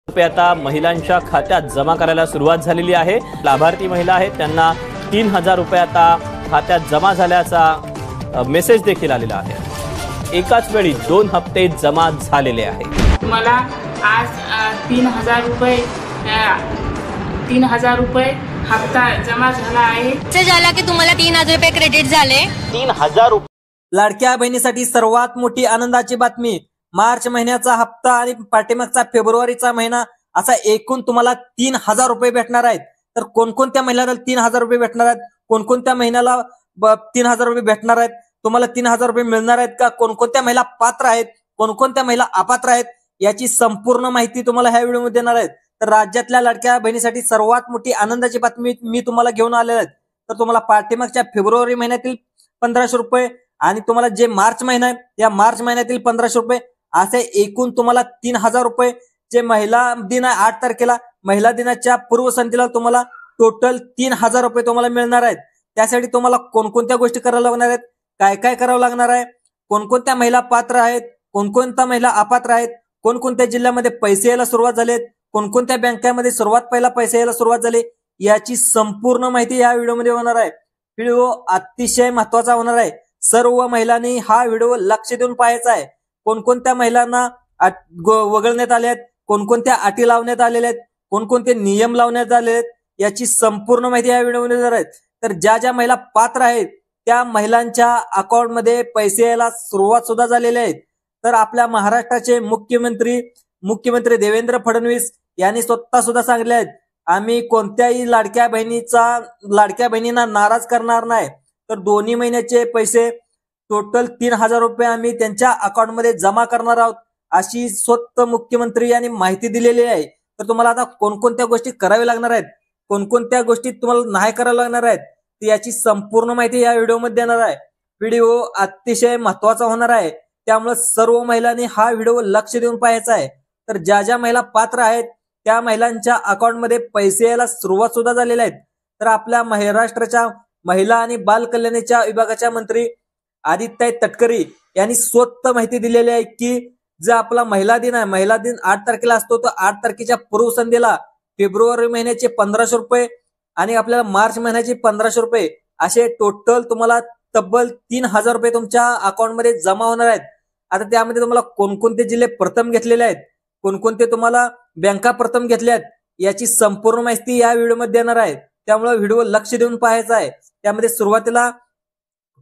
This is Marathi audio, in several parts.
रुपये आता महिलांच्या खात्यात जमा करायला सुरुवात झालेली आहे। लाभार्थी महिला आहेत त्यांना 3000 रुपये आता खात्यात जमा झाल्याचा मेसेज देखील आलेला आहे। एकाच वेळी 2 हप्ते जमा झालेले आहेत। मला आज 3000 रुपये हप्ता जमा झाला आहे। मेसेज आला की तुम्हाला 3000 रुपये क्रेडिट झाले। 3000 रुपये। लाडक्या बहिणीसाठी सर्वात मोठी आनंदाची बातमी। मार्च महिन्याचा हप्ता आणि पाठीमागचा फेब्रुवारीचा महिना असा एकूण तुम्हाला 3000 रुपये भेटणार आहेत। तर कोणकोणत्या महिन्याला 3000 रुपये भेटणार आहेत, कोणकोणत्या महिन्याला 3000 रुपये भेटणार आहेत, तुम्हाला 3000 रुपये मिळणार आहेत का, कोणकोणत्या महिला पात्र आहेत, कोणकोणत्या महिला अपात्र आहेत, याची संपूर्ण माहिती तुम्हाला ह्या व्हिडिओमध्ये देणार आहेत। तर राज्यातल्या लाडक्या बहिणीसाठी सर्वात मोठी आनंदाची बातमी मी तुम्हाला घेऊन आलेलो आहे। तर तुम्हाला पाठीमागच्या फेब्रुवारी महिन्यातील 1500 रुपये आणि तुम्हाला जे मार्च महिना आहे या मार्च महिन्यातील 1500 रुपये असे एकूण तुम्हाला 3000 रुपये जे महिला दिन आहे 8 तारखेला महिला दिनाच्या पूर्वसंध्येला तुम्हाला टोटल 3000 रुपये तुम्हाला मिळणार आहेत। त्यासाठी तुम्हाला कोणकोणत्या गोष्टी कराव्या लागणार आहेत, काय काय करावं लागणार आहे, कोणकोणत्या महिला पात्र आहेत, कोणकोणत्या महिला अपात्र आहेत, कोणकोणत्या जिल्ह्यामध्ये पैसे यायला सुरुवात झालेत, कोणकोणत्या बँकांमध्ये सर्वात पहिला पैसे यायला सुरुवात झाली, याची संपूर्ण माहिती या व्हिडिओमध्ये होणार आहे। व्हिडिओ अतिशय महत्वाचा होणार आहे। सर्व महिलांनी हा व्हिडिओ लक्ष देऊन पाहायचा आहे। कोणकोणत्या महिलांना वगळण्यात आले आहेत, कोणकोणत्या अटी लावण्यात आलेल्या आहेत, कोणकोणते नियम लावण्यात आले आहेत, याची संपूर्ण माहिती या व्हिडिओमध्ये देणार आहेत। तर ज्या ज्या महिला पात्र आहेत त्या महिलांच्या अकाउंटमध्ये पैसे यायला सुरुवात सुद्धा झालेले आहेत। तर आपल्या महाराष्ट्राचे मुख्यमंत्री देवेंद्र फडणवीस यांनी स्वतः सुद्धा सांगितले आहेत, आम्ही कोणत्याही लाडक्या बहिणींना नाराज करणार नाही। तर दोन्ही महिन्याचे पैसे टोटल 3000 रुपये आम्ही त्यांच्या अकाउंटमध्ये जमा करणार आहोत, अशी स्वतः मुख्यमंत्री यांनी माहिती दिलेली आहे। तर तुम्हाला आता कोणकोणत्या गोष्टी कराव्या लागणार आहेत, कोणकोणत्या गोष्टी तुम्हाला नाही कराव्या लागणार आहेत, याची संपूर्ण माहिती या व्हिडिओमध्ये देणार आहे। व्हिडिओ अतिशय महत्वाचा होणार आहे, त्यामुळे सर्व महिलांनी हा व्हिडिओ लक्ष देऊन पाहायचा आहे। तर ज्या ज्या महिला पात्र आहेत त्या महिलांच्या अकाउंटमध्ये पैसे यायला सुरुवात सुद्धा झालेल्या आहेत। तर आपल्या महाराष्ट्राच्या महिला आणि बाल कल्याणाच्या विभागाच्या मंत्री आदित्य तटकरे यांनी स्वतः माहिती दिलेली आहे की जो आपला महिला दिन आहे, महिला दिन 8 तारखेला असतो, तर 8 तारखेच्या पूर्वसंध्येला फेब्रुवारी महिन्याचे 1500 रुपये आणि आपल्याला मार्च महिन्याचे 1500 रुपये असे टोटल तुम्हाला तब्बल 3000 रुपये तुमच्या अकाउंटमध्ये जमा होणार आहेत। आता त्यामध्ये तुम्हाला कोणकोणते जिल्हे प्रथम घेतलेले आहेत, कोणकोणते तुम्हाला बँका प्रथम घेतल्यात, याची संपूर्ण माहिती या व्हिडिओमध्ये देणार आहे। त्यामुळे व्हिडिओ लक्ष देऊन पाहायचा आहे। त्यामध्ये सुरुवातीला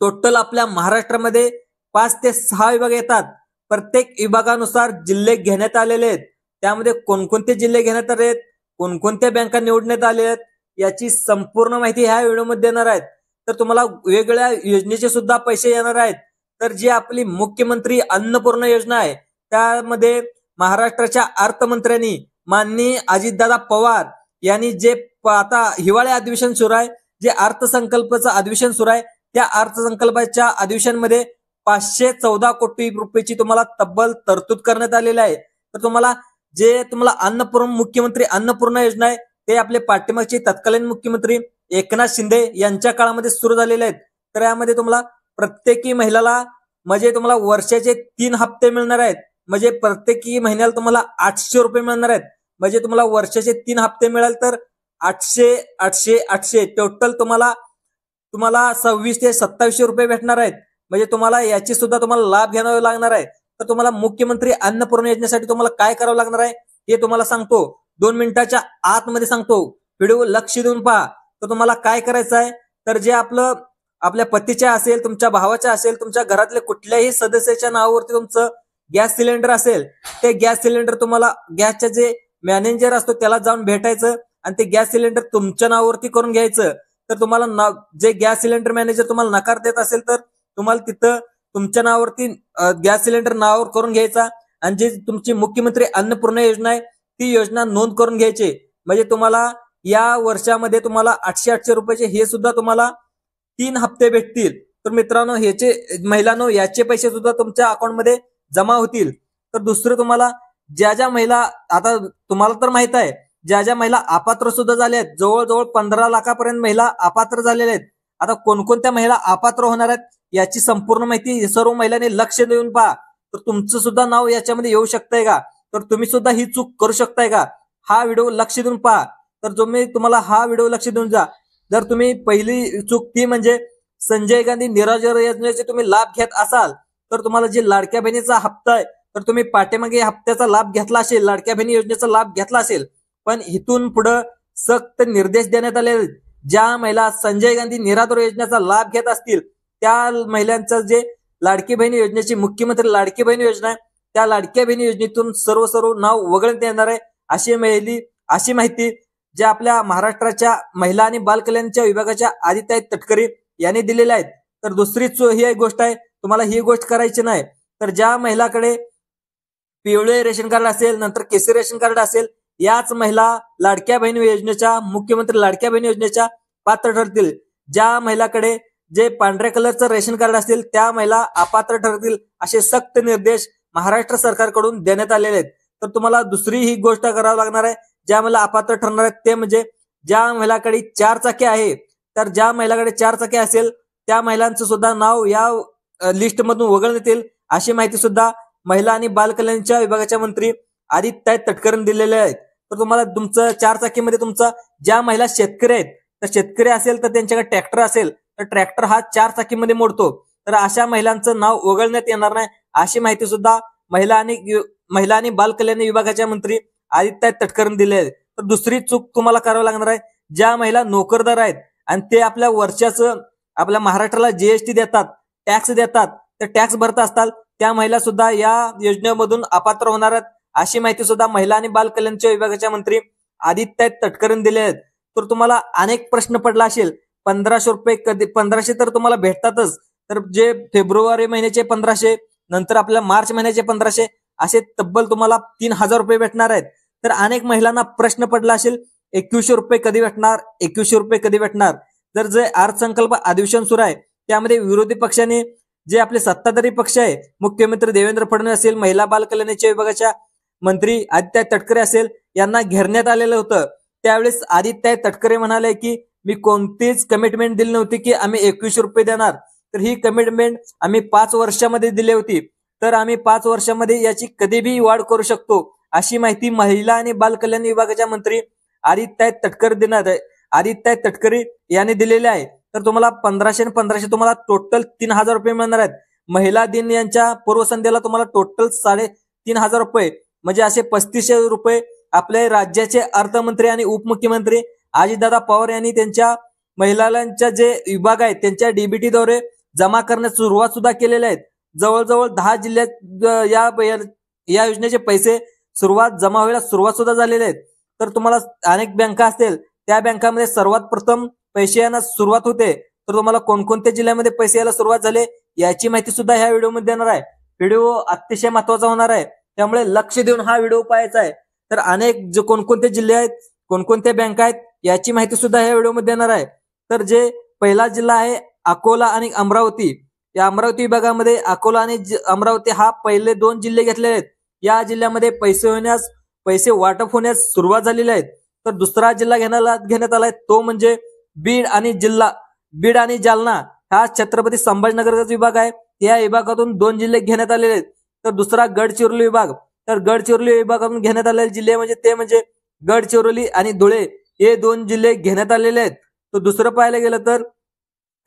टोटल आपल्या महाराष्ट्रामध्ये 5 ते 6 विभाग येतात। प्रत्येक विभागानुसार जिल्हे घेण्यात आलेले आहेत। त्यामध्ये कोणकोणते जिल्हे घेण्यात आले आहेत, कोणकोणत्या बँका निवडण्यात आल्या आहेत, याची संपूर्ण माहिती ह्या व्हिडिओमध्ये देणार आहेत। तर तुम्हाला वेगवेगळ्या योजनेचे सुद्धा पैसे येणार आहेत। तर जी आपली मुख्यमंत्री अन्नपूर्णा योजना आहे त्यामध्ये महाराष्ट्राच्या अर्थमंत्र्यांनी माननीय अजितदादा पवार यांनी जे आता हिवाळी अधिवेशन सुरू आहे, जे अर्थसंकल्पाचं अधिवेशन सुरू आहे, त्या अर्थसंकल्पाच्या अधिवेशनमध्ये 514 कोटी रुपयाची तुम्हाला तब्बल तरतूद करण्यात आलेली आहे। तर तुम्हाला मुख्यमंत्री अन्नपूर्णा योजना आहे ते आपले पाठीमागचे तत्कालीन मुख्यमंत्री एकनाथ शिंदे यांच्या काळामध्ये सुरू झालेले आहेत। तर यामध्ये तुम्हाला प्रत्येकी महिलाला म्हणजे तुम्हाला वर्षाचे 3 हप्ते मिळणार आहेत, म्हणजे प्रत्येकी महिन्याला तुम्हाला 800 रुपये मिळणार आहेत। म्हणजे तुम्हाला वर्षाचे 3 हप्ते मिळाल तर 800 टोटल तुम्हाला 2600 ते 2700 रुपये भेटणार आहेत। म्हणजे तुम्हाला याची सुद्धा तुम्हाला लाभ घ्यावा लागणार आहे। तर तुम्हाला मुख्यमंत्री अन्नपूर्णा योजनेसाठी तुम्हाला काय करावं लागणार आहे हे तुम्हाला सांगतो, 2 मिनिटाच्या आतमध्ये सांगतो। व्हिडिओ लक्ष देऊन पहा। तर तुम्हाला काय करायचं आहे, तर जे आपल्या पतीच्या असेल, तुमच्या भावाच्या असेल, तुमच्या घरातल्या कुठल्याही सदस्याच्या नावावरती तुमचं गॅस सिलेंडर असेल, ते गॅस सिलेंडर तुम्हाला गॅसचे जे मॅनेजर असतो त्याला जाऊन भेटायचं आणि ते गॅस सिलेंडर तुमच्या नावावरती करून घ्यायचं। तर तुम्हाला जे गॅस सिलेंडर मॅनेजर तुम्हाला नकार देत असेल तर तुम्हाला तिथं तुमच्या नावावरती गॅस सिलेंडर नावावर करून घ्यायचा आणि जे तुमची मुख्यमंत्री अन्नपूर्णा योजना आहे ती योजना नोंद करून घ्यायची। म्हणजे तुम्हाला या वर्षामध्ये तुम्हाला 800 रुपयाचे हे सुद्धा तुम्हाला 3 हप्ते भेटतील। तर मित्रांनो महिलांनो याचे पैसे सुद्धा तुमच्या अकाउंटमध्ये जमा होतील। तर दुसरं तुम्हाला ज्या ज्या महिला आता तुम्हाला तर माहित आहे ज्या ज्या महिला अपात्र सुद्धा झाल्या आहेत, जवळजवळ 15 लाखापर्यंत महिला अपात्र झालेल्या आहेत। आता कोणकोणत्या महिला अपात्र होणार आहेत याची संपूर्ण माहिती सर्व महिलांनी लक्ष देऊन पहा। तर तुमचं सुद्धा नाव याच्यामध्ये येऊ शकतंय का, तर तुम्ही सुद्धा ही चूक करू शकताय का? हा व्हिडिओ लक्ष देऊन पहा. तर तुम्हाला हा व्हिडिओ लक्ष देऊन जा. जर तुम्ही पहिली चूक ती म्हणजे संजय गांधी निराधार योजनेचे तुम्ही लाभ घेत असाल तर तुम्हाला जे लाडक्या बहिणीचा हप्ता आहे तर तुम्ही पाठीमागे हप्त्याचा लाभ घेतला असेल, लाडक्या बहिणी योजनेचा लाभ घेतला असेल, पण इथून पुढे सक्त निर्देश देण्यात आले. ज्या महिला संजय गांधी निराधार योजनेचा लाभ घेत असतील त्या महिलांचं जे लाडकी बहिणी योजनेची मुख्यमंत्री लाडकी बहिणी योजना आहे त्या लाडक्या बहिणी योजनेतून सर्व नाव वगळण्यात येणार आहे अशी माहिती जे आपल्या महाराष्ट्राच्या महिला आणि बालकल्याणच्या विभागाच्या आदिताई तटकरे यांनी दिलेल्या आहेत. तर दुसरीच ही एक गोष्ट आहे, तुम्हाला ही गोष्ट करायची नाही. तर ज्या महिलाकडे पिवळे रेशन कार्ड असेल, नंतर केसरी रेशन कार्ड असेल, याच महिला लाडक्या बहिणी योजनेच्या मुख्यमंत्री लाडक्या बहिणी योजनेच्या पात्र ठरतील. ज्या महिलाकडे जे पांढऱ्या कलरचं रेशन कार्ड असेल त्या महिला अपात्र ठरतील असे सक्त निर्देश महाराष्ट्र सरकारकडून देण्यात आलेले आहेत. तर तुम्हाला दुसरी ही गोष्ट करावी लागणार आहे. ज्या महिला अपात्र ठरणार आहेत ते म्हणजे ज्या महिलाकडे 4 चाकी आहे, तर ज्या महिलाकडे 4 चाकी असेल त्या महिलांचं सुद्धा नाव या लिस्ट मधून वगळण्यात येईल अशी माहिती सुद्धा महिला आणि बालकल्याणच्या विभागाच्या मंत्री आदिताई तटकरेंनी दिलेले आहे. तर तुम्हाला तुमचं 4 चाकीमध्ये तुमचा ज्या महिला शेतकरी आहेत तर शेतकरी असेल तर त्यांच्याकडे ट्रॅक्टर असेल तर ट्रॅक्टर हा 4 चाकीमध्ये मोडतो. तर अशा महिलांचं नाव वगळण्यात येणार नाही अशी माहिती सुद्धा महिला आणि बालकल्याण विभागाच्या मंत्री आदिताई तटकरेंनी दिली आहे. तर दुसरी चूक तुम्हाला करावी लागणार आहे, ज्या महिला नोकरदार आहेत आणि ते आपल्या वर्षाचं आपल्या महाराष्ट्राला जीएसटी देतात, टॅक्स देतात, तर टॅक्स भरत असतात त्या महिला सुद्धा या योजनेमधून अपात्र होणार आहेत अशी माहिती सुद्धा महिला आणि बालकल्याणच्या विभागाच्या मंत्री आदिताई तटकरेंनी दिली आहे. तर तुम्हाला अनेक प्रश्न पडला असेल, 1500 रुपये कधी 1500 तर तुम्हाला भेटतातच, तर जे फेब्रुवारी महिन्याचे 1500 नंतर आपल्या मार्च महिन्याचे 1500 असे तब्बल तुम्हाला 3000 रुपये भेटणार आहेत. तर अनेक महिलांना प्रश्न पडला असेल 2100 रुपये कधी भेटणार, 2100 रुपये कधी भेटणार. तर जे अर्थसंकल्प अधिवेशन सुरू आहे त्यामध्ये विरोधी पक्षाने जे आपले सत्ताधारी पक्ष आहे मुख्यमंत्री देवेंद्र फडणवीस असेल, महिला बालकल्याणाच्या विभागाच्या मंत्री आदिताई तटकरे असेल यांना घेरण्यात आलेलं होतं. त्यावेळेस आदिताई तटकरे म्हणाले की मी कोणतीच कमिटमेंट दिली नव्हती की आम्ही 2100 रुपये देणार, तर ही कमिटमेंट आम्ही 5 वर्षामध्ये दिली होती, तर आम्ही 5 वर्षामध्ये याची कधीही वाढ करू शकतो अशी माहिती महिला आणि बालकल्याण विभागाच्या मंत्री आदिताई तटकरे यांनी दिलेली आहे. तर तुम्हाला 1500 आणि 1500 तुम्हाला टोटल 3000 रुपये मिळणार आहेत. महिला दिन यांच्या पूर्वसंध्येला तुम्हाला टोटल 3500 रुपये म्हणजे असे 3500 रुपये आपले राज्याचे अर्थमंत्री आणि उपमुख्यमंत्री अजितदादा पवार यांनी त्यांच्या महिलांच्या जे विभाग आहेत त्यांच्या डीबीटीद्वारे जमा करण्यास सुरुवात सुद्धा केलेल्या आहेत. जवळजवळ 10 जिल्ह्यात या योजनेचे पैसे जमा व्हायला सुरुवात सुद्धा झालेले आहेत. तर तुम्हाला अनेक बँका असतील त्या बँकामध्ये सर्वात प्रथम पैसे येण्यास सुरुवात होते. तर तुम्हाला कोणकोणत्या जिल्ह्यामध्ये पैसे यायला सुरुवात झाले याची माहिती सुद्धा ह्या व्हिडिओमध्ये देणार आहे. व्हिडिओ अतिशय महत्वाचा होणार आहे त्यामुळे लक्ष देऊन हा व्हिडिओ पाहायचा आहे. तर अनेक जे कोणकोणते जिल्हे आहेत, कोणकोणत्या बँका आहेत याची माहिती सुद्धा ह्या व्हिडिओमध्ये देणार आहे. तर जे पहिला जिल्हा आहे अकोला आणि अमरावती, या अमरावती विभागामध्ये अकोला आणि अमरावती हा पहिले 2 जिल्हे घेतलेले आहेत. या जिल्ह्यामध्ये पैसे वाटप होण्यास सुरुवात झालेली आहे. तर दुसरा जिल्हा घेण्यात आलाय तो म्हणजे बीड आणि जालना हा छत्रपती संभाजीनगरचा विभाग आहे. या विभागातून 2 जिल्हे घेण्यात आलेले आहेत. तर दुसरा गडचिरोली विभाग, तर गडचिरोली विभागातून घेण्यात आलेले जिल्हे म्हणजे गडचिरोली आणि धुळे हे 2 जिल्हे घेण्यात आलेले आहेत. तर दुसरं पाहायला गेलं तर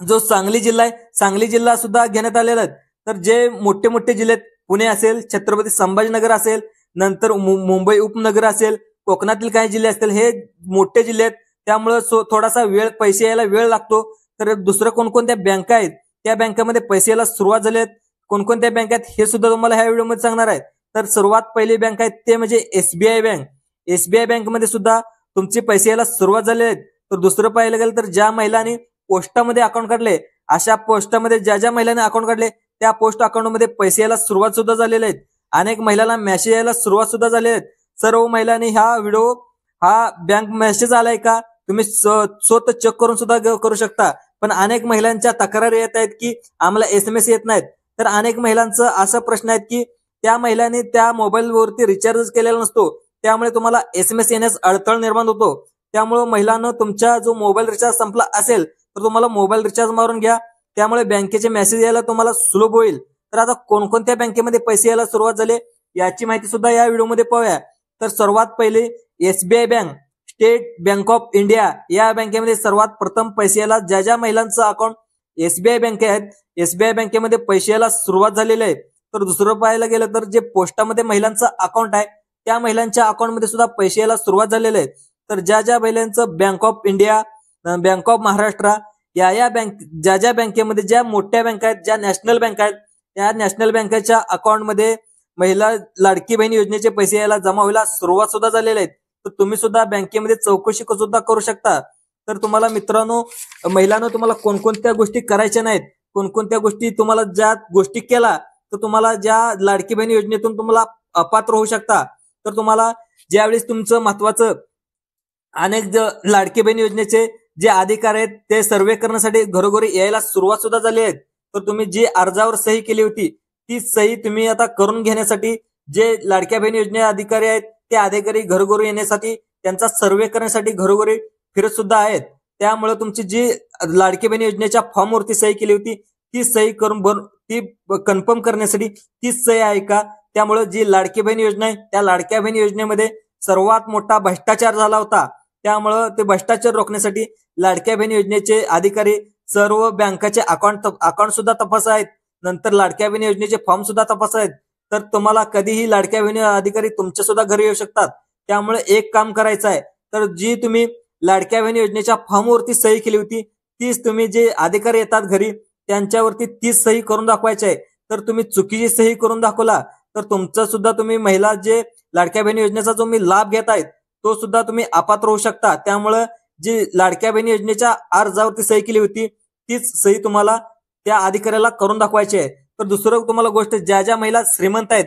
जो सांगली जिल्हा आहे, सांगली जिल्हा सुद्धा घेण्यात आलेला आहे. तर जे मोठे मोठे जिल्हे पुणे असेल, छत्रपती संभाजीनगर असेल, नंतर मुंबई उपनगर असेल, कोकणातील काही जिल्हे असतील हे मोठे जिल्हे आहेत त्यामुळे थोडासा पैसे यायला वेळ लागतो. तर दुसरं कोणकोणत्या बँका आहेत त्या बँकामध्ये पैसे यायला सुरुवात झाली आहेत, कोणकोणत्या बँक आहेत हे सुद्धा तुम्हाला ह्या व्हिडिओमध्ये सांगणार आहे. तर सर्वात पहिली बँक आहे ते म्हणजे एसबीआय बँक. एसबीआय बँकमध्ये सुद्धा तुमचे पैसे यायला सुरुवात झाले आहेत. तर दुसरं पाहायला गेलं तर ज्या महिलांनी पोस्टामध्ये अकाउंट काढले अशा पोस्टामध्ये ज्या महिलांनी अकाउंट काढले त्या पोस्ट अकाउंटमध्ये पैसे यायला सुरुवात सुद्धा झालेले आहेत. अनेक महिलांना मेसेज यायला सुरुवात सुद्धा झाली आहेत. सर्व महिलांनी हा बँक मेसेज आलाय का तुम्ही स्वतः चेक करून सुद्धा करू शकता. पण अनेक महिलांच्या तक्रारी येत आहेत की आम्हाला SMS येत नाहीत. तर अनेक महिलांचं असा प्रश्न आहे की त्या महिलांनी त्या मोबाईलवरती रिचार्ज केलेला नसतो त्यामुळे तुम्हाला SMS येण्यास अडथळा निर्माण होतो. त्यामुळे महिलांना तुमचा जो मोबाईल रिचार्ज संपला असेल तर तुम्हाला मोबाईल रिचार्ज मारून घ्या, त्यामुळे बँकेचे मेसेज यायला तुम्हाला सुलभ होईल. तर आता कोणकोणत्या बँकेमध्ये पैसे यायला सुरुवात झाले याची माहिती सुद्धा या व्हिडिओमध्ये पाहूया. तर सर्वात पहिले SBI bank, state bank of India या बँकेमध्ये सर्वात प्रथम पैसे यायला ज्या ज्या महिलांचं अकाउंट SBI बँके आहेत, SBI बँकेमध्ये पैसे यायला सुरुवात झालेली आहे. तर दुसरं पाहायला गेलं तर जे पोस्टामध्ये महिलांचं अकाउंट आहे त्या महिलांच्या अकाउंटमध्ये सुद्धा पैसे यायला सुरुवात झालेले आहे. तर ज्या ज्या महिलांचं bank of India, bank of Maharashtra या बँक ज्या ज्या बँकेमध्ये ज्या मोठ्या बँका आहेत, ज्या नॅशनल बँक आहेत, त्या नॅशनल बँकेच्या अकाउंटमध्ये महिला लाडकी बहीण योजनेचे पैसे यायला जमा व्हायला सुरुवात सुद्धा झालेले आहेत. तर तुम्ही सुद्धा बँकेमध्ये चौकशी सुद्धा करू शकता. तर तुम्हाला मित्रांनो, महिलांनो, तुम्हाला कोणकोणत्या गोष्टी करायच्या नाहीत, कोणकोणत्या गोष्टी तुम्हाला ज्या गोष्टी केला तर तुम्हाला ज्या लाडकी बहीण योजनेतून तुम्हाला अपात्र होऊ शकता. तर तुम्हाला ज्यावेळेस तुमचं महत्वाचं अनेक लाडकी बहीण योजनेचे जे अधिकार आहेत ते सर्वे करण्यासाठी घरोघरी यायला सुरुवात सुद्धा झाली आहे. तर तुम्ही जी अर्जावर सही केली होती ती सही तुम्ही आता करून घेण्यासाठी जे लाडक्या बहीण योजने अधिकारी आहेत ते अधिकारी घरोघरी येण्यासाठी त्यांचा सर्वे करण्यासाठी घरोघरी फिरत सुद्धा आहेत. त्यामुळे तुमची जी लाडकी बहीण योजनेच्या फॉर्मवरती सही केली होती ती सही करून ती कन्फर्म करण्यासाठी तीच सही आहे का. त्यामुळे जी लाडकी बहीण योजना आहे त्या लाडक्या बहीण योजनेमध्ये सर्वात मोठा भ्रष्टाचार झाला होता. त्यामुळं ते भ्रष्टाचार रोखण्यासाठी लाडक्या बहीण योजनेचे अधिकारी सर्व बँकाचे अकाउंट सुद्धा तपास आहेत, नंतर लाडक्या बहीण योजनेचे फॉर्म सुद्धा तपास आहेत. तर तुम्हाला कधीही लाडक्या बहीण अधिकारी तुमच्या सुद्धा घरी येऊ शकतात. त्यामुळे एक काम करायचं आहे, तर जी तुम्ही लाडक्या बहीण योजनेच्या फॉर्मवरती सही केली होती तीच तुम्ही जे अधिकारी येतात घरी त्यांच्यावरती तीच सही करून दाखवायची आहे. तर तुम्ही चुकीची सही करून दाखवला तर तुमचं सुद्धा तुम्ही महिला जे लाडक्या बहीण योजनेचा जो मी लाभ घेत आहेत तो सुद्धा तुम्ही अपात्र होऊ शकता. त्यामुळे जी लाडक्या बहीण योजनेच्या अर्जावरती सही केली होती तीच सही तुम्हाला त्या अधिकाऱ्याला करून दाखवायची आहे. तर दुसरं तुम्हाला गोष्ट, ज्या ज्या महिला श्रीमंत आहेत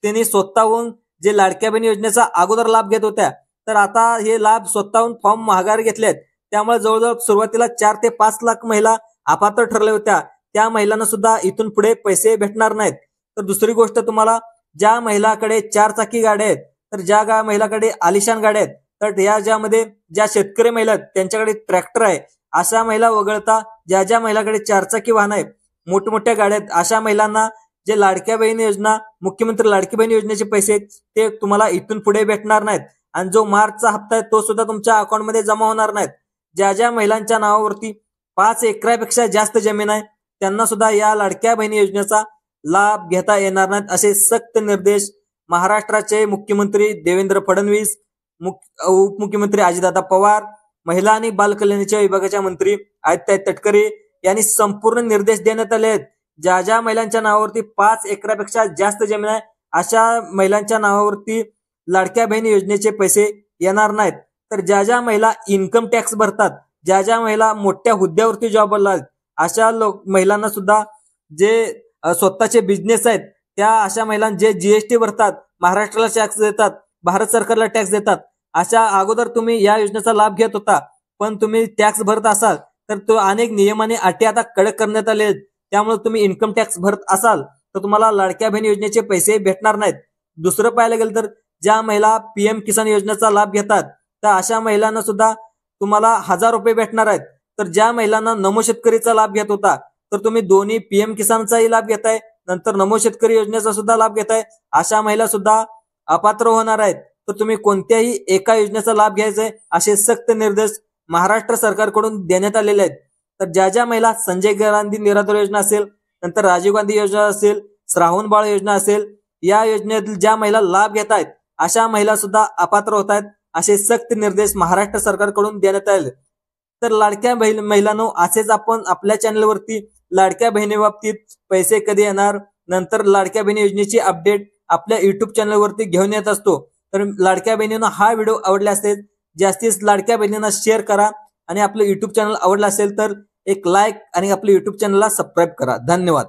त्यांनी स्वतःहून जे लाडक्या बहीण योजनेचा अगोदर लाभ घेत होत्या तर आता हे लाभ स्वतःहून फॉर्म माघार घेतलेत. त्यामुळे जवळजवळ सुरुवातीला 4 ते 5 लाख महिला अपात्र ठरल्या होत्या. त्या महिलांना सुद्धा इथून पुढे पैसे भेटणार नाहीत. तर दुसरी गोष्ट, तुम्हाला ज्या महिलाकडे 4 चाकी गाड्या आहेत, तर ज्या महिलाकडे आलिशान गाड्या आहेत, तर या ज्यामध्ये ज्या शेतकरी महिला आहेत त्यांच्याकडे ट्रॅक्टर आहे, अशा महिला वगळता ज्या ज्या महिलाकडे 4 चाकी वाहन आहेत, मोठमोठ्या गाड्या आहेत, अशा महिलांना जे लाडक्या बहीण योजना, मुख्यमंत्री लाडकी बहीण योजनेचे पैसे ते तुम्हाला इथून पुढे भेटणार नाहीत. आणि जो मार्चचा हप्ता आहे तो सुद्धा तुमच्या अकाउंटमध्ये जमा होणार नाहीत. ज्या ज्या महिलांच्या नावावरती 5 एकरापेक्षा जास्त जमीन आहे त्यांना सुद्धा या लाडक्या बहीण योजनेचा लाभ घेता येणार नाहीत, असे सक्त निर्देश महाराष्ट्राचे मुख्यमंत्री देवेंद्र फडणवीस, उपमुख्यमंत्री अजितदादा पवार, महिला आणि बालकल्याणाच्या विभागाच्या मंत्री आदित्य तटकरे यांनी संपूर्ण निर्देश देण्यात आले आहेत. ज्या ज्या महिलांच्या नावावरती 5 एकरापेक्षा जास्त जमीन आहे अशा महिलांच्या नावावरती लाडक्या बहीण योजनेचे पैसे येणार नाहीत. तर ज्या ज्या महिला इन्कम टॅक्स भरतात, ज्या ज्या महिला मोठ्या हुद्द्यावरती जॉबला आहेत, अशा महिलांना सुद्धा जे स्वतःचे बिझनेस आहेत त्या अशा महिलांना जे GST भरतात, महाराष्ट्राला टॅक्स देतात, भारत सरकारला टॅक्स देतात, अशा अगोदर तुम्ही या योजनेचा लाभ घेत होता. पण तुम्ही टॅक्स भरत असाल तर तो अनेक नियम आणि अटी आता कडक करण्यात आले आहेत. त्यामुळे तुम्ही इन्कम टॅक्स भरत असाल तर तुम्हाला लाडक्या बहीण योजनेचे पैसे भेटणार नाहीत. दुसरं पाहायला गेलं तर ज्या महिला PM किसान योजनेचा लाभ घेतात तर अशा महिलांना सुद्धा तुम्हाला 1000 रुपये भेटणार आहेत. तर ज्या महिलांना नमो शेतकरीचा लाभ घेत होता तर तुम्ही दोन्ही PM किसानचाही लाभ घेताय, नंतर नमो शेतकरी योजनेचा सुद्धा लाभ घेताय, अशा महिला सुद्धा अपात्र होणार आहेत. तर तुम्ही कोणत्याही एका योजनेचा लाभ घ्यायचा आहे असे सक्त निर्देश महाराष्ट्र सरकारकडून देण्यात आलेले आहेत. तर ज्या ज्या महिला संजय गांधी निराधार योजना असेल, नंतर राजीव गांधी योजना असेल, श्रावण बाळ योजना असेल, या योजनेतील ज्या महिला लाभ घेत आहेत अशा महिला सुद्धा अपात्र होत आहेत, असे सक्त निर्देश महाराष्ट्र सरकारकडून देण्यात आले. तर लाडक्या महिलांनो, असेच आपण आपल्या चॅनलवरती लाडक्या बहिणीबाबतीत पैसे कधी येणार, नंतर लाडक्या बहिणी योजनेची अपडेट आपल्या युट्यूब चॅनलवरती घेऊन येत असतो. तर लाडक्या बहिणींना हा व्हिडिओ आवडला असेल जास्तीत लाडक्या बहिणींना शेअर करा आणि आपलं युट्यूब चॅनल आवडलं असेल तर एक लाईक आणि आपल्या युट्यूब चॅनलला सबस्क्राईब करा. धन्यवाद.